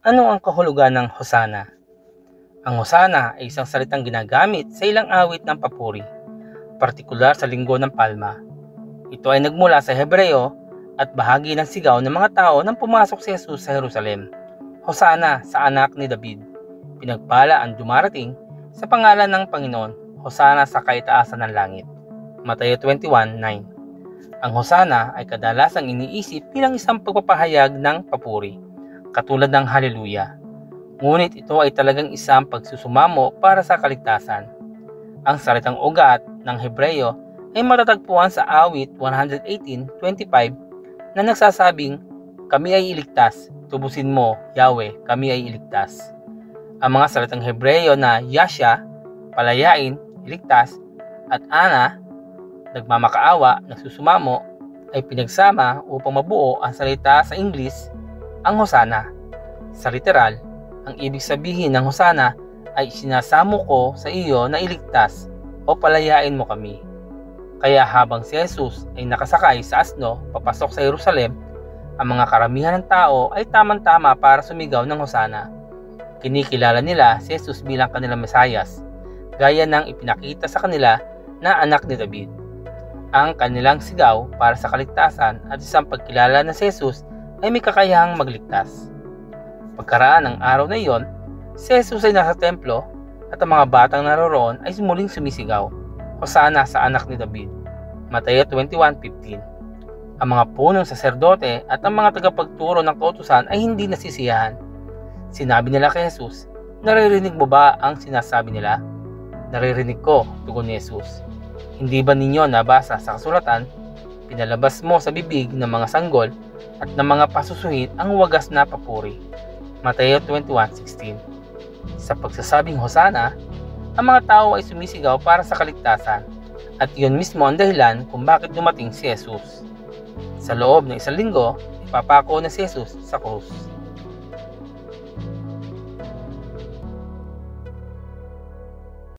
Ano ang kahulugan ng Hosana? Ang Hosana ay isang salitang ginagamit sa ilang awit ng papuri, partikular sa Linggo ng Palma. Ito ay nagmula sa Hebreo at bahagi ng sigaw ng mga tao nang pumasok si Jesus sa Jerusalem. Hosana sa anak ni David. Pinagpala ang dumarating sa pangalan ng Panginoon. Hosana sa kaitaasan ng langit. Mateo 21:9. Ang Hosana ay kadalasang iniisip bilang isang pagpapahayag ng papuri, katulad ng Hallelujah. Ngunit ito ay talagang isang pagsusumamo para sa kaligtasan. Ang salitang ugat ng Hebreo ay matatagpuan sa awit 118:25 na nagsasabing, "Kami ay iligtas, tubusin mo, Yahweh, kami ay iligtas." Ang mga salitang Hebreo na Yasha, palayain, iligtas, at Ana, nagmamakaawa, nagsusumamo, ay pinagsama upang mabuo ang salita sa Ingles, ang Hosana. Sa literal, ang ibig sabihin ng Hosana ay sinasamo ko sa iyo na iligtas o palayain mo kami. Kaya habang si Jesus ay nakasakay sa asno papasok sa Jerusalem, ang mga karamihan ng tao ay tamang-tama para sumigaw ng Hosana. Kinikilala nila si Jesus bilang kanilang Mesayas, gaya ng ipinakita sa kanila na anak ni David. Ang kanilang sigaw para sa kaligtasan at isang pagkilala na si Jesus ay may kakayahang magligtas. Pagkaraan ng araw na iyon, si Jesus ay nasa templo at ang mga batang naroroon ay muling sumisigaw, "Hosana sa anak ni David." Mateo 21:15. Ang mga punong saserdote at ang mga tagapagturo ng kautusan ay hindi nasisiyahan. Sinabi nila kay Jesus, "Naririnig mo ba ang sinasabi nila?" "Naririnig ko," tugon ni Jesus. "Hindi ba ninyo nabasa sa kasulatan, pinalabas mo sa bibig ng mga sanggol at ng mga pasusuhit ang wagas na papuri?" Mateo 21:16. Sa pagsasabing Hosana, ang mga tao ay sumisigaw para sa kaligtasan, at iyon mismo ang dahilan kung bakit dumating si Jesus. Sa loob ng isang linggo, ipapako na si Jesus sa krus.